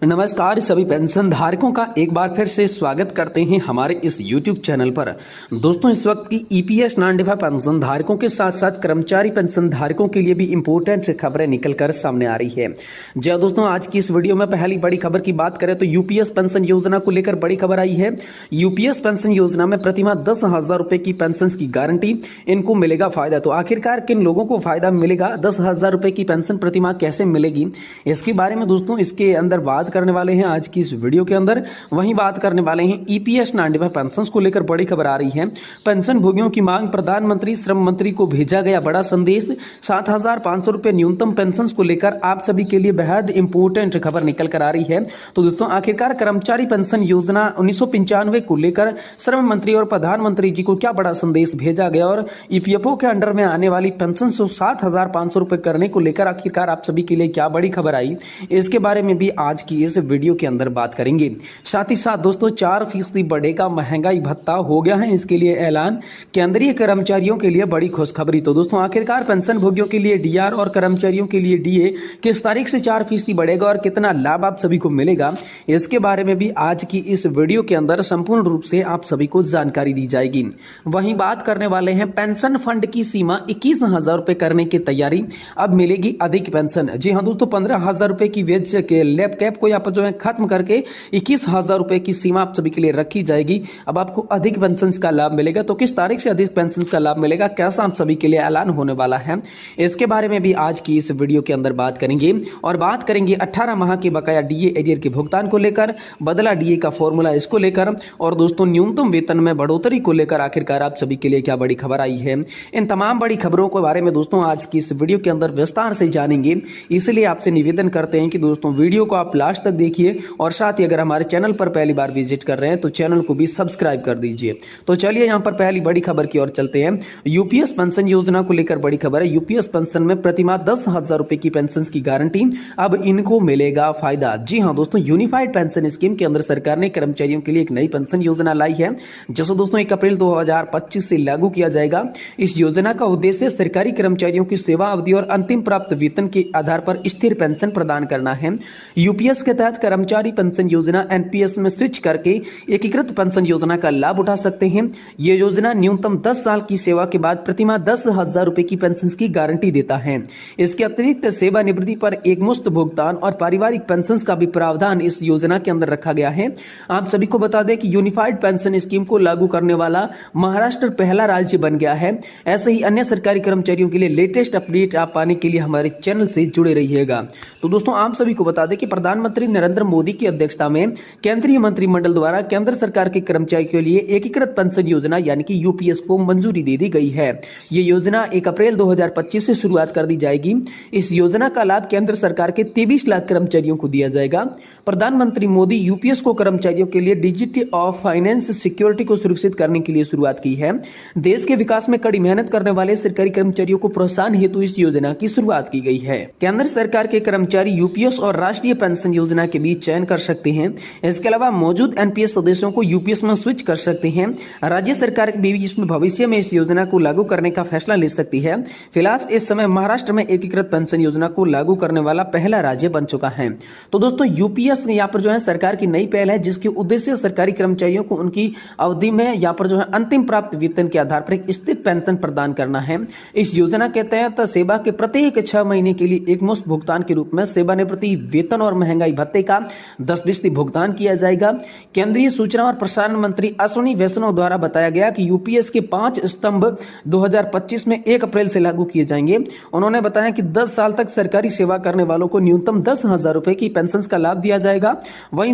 नमस्कार सभी पेंशन धारकों का एक बार फिर से स्वागत करते हैं हमारे इस YouTube चैनल पर। दोस्तों, इस वक्त की EPS नॉन डिफा पेंशन धारकों के साथ साथ कर्मचारी पेंशन धारकों के लिए भी इंपॉर्टेंट खबरें निकलकर सामने आ रही है। जी हाँ दोस्तों, आज की इस वीडियो में पहली बड़ी खबर की बात करें तो यूपीएस पेंशन योजना को लेकर बड़ी खबर आई है। यूपीएस पेंशन योजना में प्रतिमाह 10,000 रुपए की पेंशन की गारंटी, इनको मिलेगा फायदा। तो आखिरकार किन लोगों को फायदा मिलेगा, 10,000 रुपए की पेंशन प्रतिमाह कैसे मिलेगी, इसके बारे में दोस्तों इसके अंदर बात करने वाले हैं आज की इस वीडियो के अंदर। वहीं बात करने वाले हैं ईपीएस नॉन डिफा पेंशन को लेकर बड़ी खबर आ रही है। पेंशन भोगियों की मांग, प्रधानमंत्री श्रम मंत्री को भेजा गया बड़ा संदेश। 7,500 रुपए न्यूनतम पेंशन को लेकर आप सभी के लिए बेहद इंपॉर्टेंट खबर निकल कर आ रही है। तो दोस्तों, आखिरकार कर्मचारी पेंशन योजना 1995 को लेकर श्रम मंत्री और प्रधानमंत्री जी को क्या बड़ा संदेश भेजा गया और ईपीएफओ के अंडर में आने वाली पेंशन को 7,500 रुपए करने को लेकर आखिरकार आप सभी के लिए क्या बड़ी खबर आई, इसके बारे में भी आज की इस वीडियो के अंदर बात करेंगे। साथ ही साथ दोस्तों 4% बढ़ेगा महंगाई भत्ता, हो गया है इसके लिए ऐलान, केंद्रीय कर्मचारियों के लिए बड़ी खुशखबरी। तो दोस्तों आखिरकार पेंशन भोगियों के लिए डीआर और कर्मचारियों के लिए डीए किस तारीख से 4% बढ़ेगा और कितना लाभ आप सभी को मिलेगा, इसके बारे में भी आज की इस वीडियो के अंदर संपूर्ण रूप से आप सभी को जानकारी दी जाएगी। वहीं बात करने वाले हैं पेंशन फंड की सीमा 21,000 रुपए करने की तैयारी, अब मिलेगी अधिक पेंशन। जी हाँ दोस्तों, 15,000 रुपए की वेज के लैब कैप को यहाँ पर जो है खत्म करके 21,000 रुपए की सीमा आप सभी के लिए रखी जाएगी। अब आपको अधिक पेंशन का लाभ मिलेगा। तो किस तारीख से अधिक पेंशन का लाभ मिलेगा, कैसा आप सभी के लिए ऐलान होने वाला है, इसके बारे में भी आज की इस वीडियो के अंदर बात करेंगे। और बात करेंगे 18 माह के बकाया डीए एरियर के भुगतान को लेकर, बदला डीए का फॉर्मूला इसको लेकर, और दोस्तों न्यूनतम वेतन में बढ़ोतरी को लेकर आखिरकार आप सभी के लिए क्या बड़ी खबर आई है। इन तमाम बड़ी खबरों के बारे में दोस्तों आज की इस वीडियो के अंदर विस्तार से जानेंगे। इसलिए आपसे निवेदन करते हैं कि दोस्तों वीडियो को आप लास्ट तक देखिए और साथ ही अगर हमारे चैनल पर पहली बार विजिट कर रहे हैं तो चैनल को भी सब्सक्राइब कर दीजिए। तो चलिए यहां पर पहली बड़ी खबर की ओर चलते हैं। यूपीएस पेंशन योजना को लेकर बड़ी खबर है। यूपीएस पेंशन में प्रतिमाह 10,000 रुपए की पेंशन की गारंटी, अब इनको मिलेगा फायदा। जी हां दोस्तों, यूनिफाइड पेंशन स्कीम के अंदर सरकार ने कर्मचारियों के लिए एक नई पेंशन योजना लाई है, जिसे दोस्तों 1 अप्रैल 2025 से लागू किया जाएगा। इस योजना का उद्देश्य सरकारी कर्मचारियों की सेवा अवधि और अंतिम प्राप्त वेतन के आधार पर स्थिर पेंशन प्रदान करना है। यूपीएस के तहत कर्मचारी पेंशन योजना एनपीएस में स्विच करके एकीकृत पेंशन योजना का लाभ उठा सकते हैं। यह योजना न्यूनतम 10 साल की सेवा के बाद प्रतिमाह 10,000 रुपए की पेंशन की गारंटी देता है। इसके अतिरिक्त सेवानिवृत्ति पर एकमुश्त भुगतान और पारिवारिक पेंशन का भी प्रावधान इस योजना के अंदर रखा गया है। आप सभी को बता दें कि यूनिफाइड पेंशन स्कीम को लागू करने वाला महाराष्ट्र पहला राज्य बन गया है। ऐसे ही अन्य सरकारी कर्मचारियों के लिए लेटेस्ट अपडेट आप पाने के लिए हमारे चैनल से जुड़े रहिएगा। तो दोस्तों आप सभी को बता दें कि प्रधानमंत्री नरेंद्र मोदी की अध्यक्षता में केंद्रीय मंत्रिमंडल द्वारा केंद्र सरकार के कर्मचारियों के लिए एकीकृत पेंशन योजना यानी कि यूपीएस को मंजूरी दे दी गई है। यह योजना 1 अप्रैल 2025 से शुरुआत कर दी जाएगी। इस योजना का लाभ केंद्र सरकार के 23 लाख कर्मचारियों को दिया जाएगा। प्रधानमंत्री मोदी यूपीएस को कर्मचारियों के लिए डिजिटल ऑफ फाइनेंस सिक्योरिटी को सुरक्षित करने के लिए शुरुआत की है। देश के विकास में कड़ी मेहनत करने वाले सरकारी कर्मचारियों को प्रोत्साहन हेतु इस योजना की शुरुआत की गई है। केंद्र सरकार के कर्मचारी यूपीएस और राष्ट्रीय पेंशन योजना के बीच चयन कर सकते हैं। इसके अलावा मौजूद एनपीएस सदस्यों को यूपीएस में स्विच कर सकते हैं। राज्य सरकार भी इसमें भविष्य में इस योजना को लागू करने का फैसला ले सकती है। फिलहाल इस समय महाराष्ट्र में एकीकृत पेंशन योजना को लागू करने वाला पहला राज्य बन चुका है। तो दोस्तों यूपीएस यहाँ पर जो है सरकार की नई पहल है, जिसके उद्देश्य सरकारी कर्मचारियों को उनकी अवधि में यहाँ पर जो है अंतिम प्राप्त वेतन के आधार पर एक स्थिर पेंशन प्रदान करना है। इस योजना के तहत सेवा के प्रत्येक 6 महीने के लिए एक मुश्त भुगतान के रूप में सेवानिवृत्ति वेतन और महंगाई भत्ते का 10% भुगतान किया जाएगा। केंद्रीय सूचना और प्रसारण मंत्री अश्विनी वैष्णव द्वारा बताया गया कि यूपीएस के 5 स्तंभ 2025 में 1 अप्रैल से लागू किए जाएंगे। उन्होंने बताया कि 10 साल तक सरकारी सेवा करने वालों को न्यूनतम 10,000 रुपए की पेंशन का लाभ दिया जाएगा। वहीं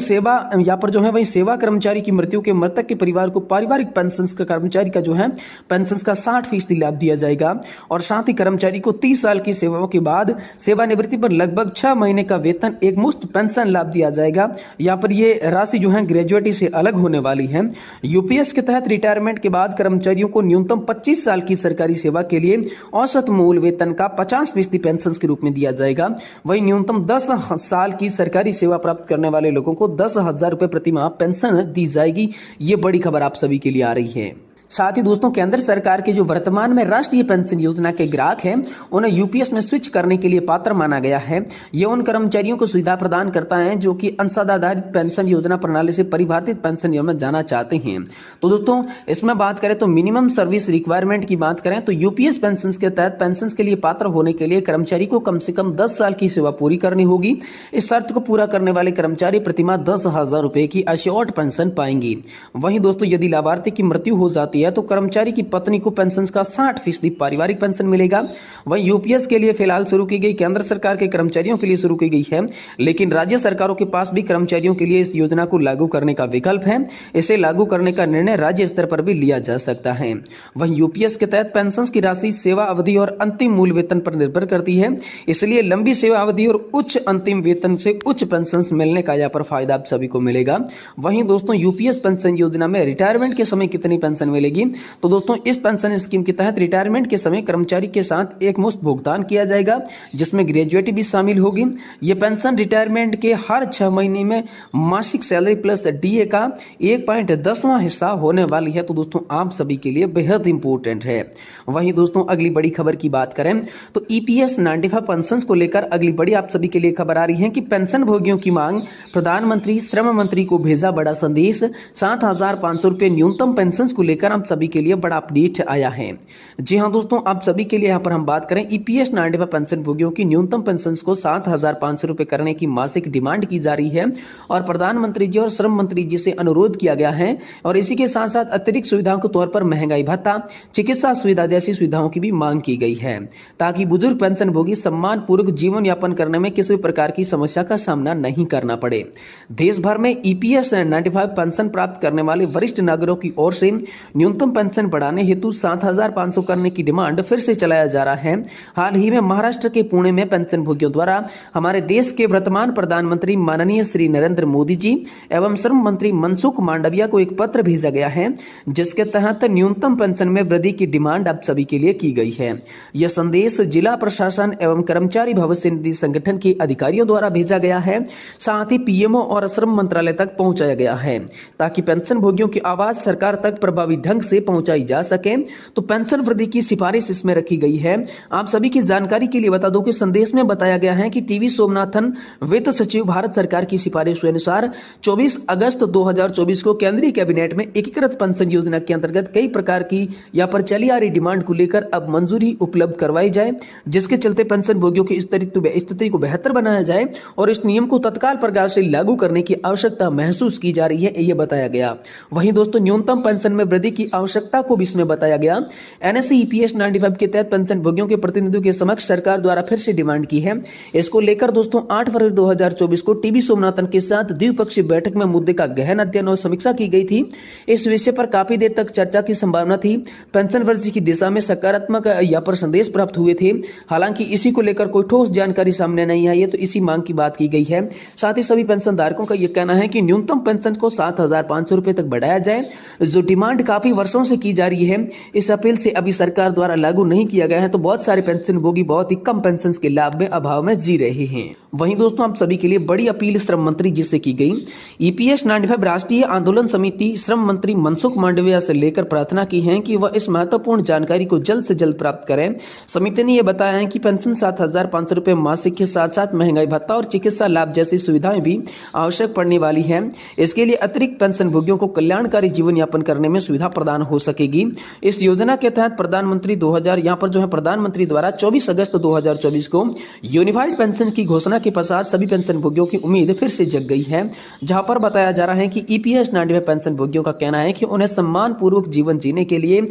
सेवा कर्मचारी की मृत्यु के मृतक के परिवार को पारिवारिक पेंशन का कर्मचारी का जो है पेंशन का 60% लाभ दिया जाएगा। और साथ ही कर्मचारी को 30 साल की सेवाओं के बाद सेवानिवृत्ति पर लगभग 6 महीने का वेतन एक मुश्त पेंशन लाभ दिया जाएगा। यहाँ पर ये राशि जो है ग्रेजुएटी से अलग होने वाली है। यूपीएस के तहत रिटायरमेंट के बाद कर्मचारियों को न्यूनतम 25 साल की सरकारी सेवा के लिए औसत मूल वेतन का 50% पेंशन के रूप में दिया जाएगा। वहीं न्यूनतम 10 साल की सरकारी सेवा प्राप्त करने वाले लोगों को 10,000 रुपए प्रति माह पेंशन दी जाएगी। ये बड़ी खबर आप सभी के लिए आ रही है। साथ ही दोस्तों केंद्र सरकार के जो वर्तमान में राष्ट्रीय पेंशन योजना के ग्राहक हैं उन्हें यूपीएस में स्विच करने के लिए पात्र माना गया है। ये उन कर्मचारियों को सुविधा प्रदान करता है जो कि अंशदान आधारित पेंशन योजना प्रणाली से परिभाषित पेंशन योजना में जाना चाहते हैं। तो दोस्तों इसमें बात करें तो मिनिमम सर्विस रिक्वायरमेंट की बात करें तो यूपीएस पेंशन के तहत पेंशन के लिए पात्र होने के लिए कर्मचारी को कम से कम 10 साल की सेवा पूरी करनी होगी। इस शर्त को पूरा करने वाले कर्मचारी प्रतिमाह 10,000 रुपए की एश्योर्ड पेंशन पाएंगी। वहीं दोस्तों यदि लाभार्थी की मृत्यु हो जाती है तो कर्मचारी की पत्नी को पेंशन का 60% पारिवारिक पेंशन मिलेगा। वहीं यूपीएस के लिए फिलहाल शुरू की गई केंद्र सरकार के कर्मचारियों के लिए शुरू की गई है, लेकिन राज्य सरकारों के पास भी कर्मचारियों के लिए इस योजना को लागू करने का विकल्प है। इसे लागू करने का निर्णय राज्य स्तर पर भी लिया जा सकता है। वहीं यूपीएस के तहत पेंशन की राशि सेवा अवधि और अंतिम मूल वेतन पर निर्भर करती है, इसलिए लंबी सेवा अवधि और उच्च अंतिम वेतन से उच्च पेंशन मिलने का यहाँ पर फायदा आप सभी को मिलेगा। वहीं दोस्तों यूपीएस पेंशन योजना में रिटायरमेंट के समय कितनी पेंशन मिलेगी? तो दोस्तों इस पेंशन स्कीम के तहत रिटायरमेंट के समय कर्मचारी के साथ एक मुश्त भुगतान किया जाएगा जिसमें ग्रेजुएटी भी शामिल होगी। यह पेंशन रिटायरमेंट के हर 6 महीने में मासिक सैलरी प्लस डीए का 1.10वां हिस्सा होने वाली है। तो दोस्तों आप सभी के लिए बेहद इंपॉर्टेंट है। वहीं दोस्तों अगली बड़ी खबर की बात करें तो ईपीएस 95 पेंशन को लेकर अगली बड़ी आप सभी के लिए खबर आ रही है कि पेंशन भोगियों की मांग, प्रधानमंत्री श्रम मंत्री को भेजा बड़ा संदेश। 7,500 रुपए न्यूनतम पेंशन को लेकर आप सभी के लिए बड़ा अपडेट आया है। जी हां दोस्तों आप सभी के लिए यहां पर हम बात करें ईपीएस 95 पेंशन भोगियों की न्यूनतम पेंशन को 7,500 रुपए करने की मासिक डिमांड की जा रही है और प्रधानमंत्री जी और श्रम मंत्री जी से अनुरोध किया गया है। और इसी के साथ साथ अतिरिक्त सुविधाओं के तौर पर महंगाई भत्ता, चिकित्सा सुविधा जैसी सुविधाओं की भी मांग की गई है ताकि बुजुर्ग पेंशन भोगी सम्मान पूर्वक जीवन यापन करने में किसी भी प्रकार की समस्या का सामना नहीं करना पड़े। देश भर में ईपीएस 95 पेंशन प्राप्त करने वाले वरिष्ठ नागरिकों की ओर से न्यूनतम पेंशन बढ़ाने हेतु 7,500 करने की डिमांड फिर से चलाया जा रहा है। हाल ही में महाराष्ट्र के पुणे में पेंशन भोगियों द्वारा हमारे देश के वर्तमान प्रधानमंत्री माननीय श्री नरेंद्र मोदी जी एवं श्रम मंत्री मनसुख मांडविया को एक पत्र भेजा गया है जिसके तहत न्यूनतम पेंशन में वृद्धि की डिमांड आप सभी के लिए की गई है। यह संदेश जिला प्रशासन एवं कर्मचारी भविष्य निधि संगठन के अधिकारियों द्वारा भेजा गया है, साथ ही पीएमओ और श्रम मंत्रालय तक पहुंचाया गया है ताकि पेंशन भोगियों की आवाज सरकार तक प्रभावी ढंग से पहुंचाई जा सके। तो पेंशन वृद्धि की सिफारिश इसमें रखी गई है। आप सभी की जानकारी के लिए बता दूं कि संदेश में बताया गया है कि टीवी सोमनाथन वित्त सचिव भारत सरकार की सिफारिश के अनुसार 24 अगस्त 2024 को केंद्रीय कैबिनेट में एकीकृत पेंशन योजना के अंतर्गत कई प्रकार की यहाँ पर चली आ रही डिमांड को लेकर अब मंजूरी उपलब्ध करवाई जाए, जिसके चलते पेंशन भोगियों की स्थिति को बेहतर बनाया जाए और इस नियम को तत्काल प्रकार से लागू करने की आवश्यकता महसूस की जा रही है, यह बताया गया। वहीं दोस्तों न्यूनतम पेंशन में वृद्धि की आवश्यकता को भी इसमें बताया गया। एनएससी ईपीएस 95 के तहत पेंशन भोगियों के प्रतिनिधियों के समक्ष सरकार द्वारा फिर से डिमांड की है। इसको लेकर दोस्तों 8 फरवरी 2024 को टीवी सोमनाथन के साथ द्विपक्षीय बैठक में मुद्दे का गहन अध्ययन और समीक्षा की गई थी। इस विषय पर काफी देर तक चर्चा की संभावना थी। पेंशन वृद्धि की दिशा में सकारात्मक यहाँ पर संदेश प्राप्त हुए थे। हालांकि इसी को लेकर कोई ठोस जानकारी सामने नहीं आई है, तो इसी मांग की बात की गई है। साथ ही सभी पेंशन धारकों का यह कहना है कि न्यूनतम पेंशन को 7,500 रुपए तक बढ़ाया जाए, जो डिमांड काफी वर्षों से की जा रही है। इस अपील से अभी सरकार द्वारा लागू नहीं किया गया है, तो बहुत सारे पेंशन भोगी बहुत ही कम पेंशन के लाभ में अभाव में जी रहे हैं। वहीं दोस्तों आप सभी के लिए बड़ी अपील श्रम मंत्री जी से की गई। ईपीएस 95 राष्ट्रीय आंदोलन समिति श्रम मंत्री मनसुख मांडविया से लेकर प्रार्थना की है कि वह इस महत्वपूर्ण जानकारी को जल्द से जल्द प्राप्त करें। समिति ने यह बताया है कि पेंशन 7,500 रुपए मासिक के साथ साथ महंगाई भत्ता और चिकित्सा लाभ जैसी सुविधाएं भी आवश्यक पड़ने वाली है। इसके लिए अतिरिक्त पेंशन भोगियों को कल्याणकारी जीवन यापन करने में सुविधा प्रदान हो सकेगी। इस योजना के तहत प्रधानमंत्री द्वारा 24 अगस्त 2024 को यूनिफाइड पेंशन की घोषणा के पश्चात सभी पेंशन भोगियों की उम्मीद फिर से जग गई है, जहां पर बताया जा रहा है कि ईपीएस 95 पेंशन भोगियों का कहना है कि उन्हें सम्मान पूर्वक जीवन जीने के लिए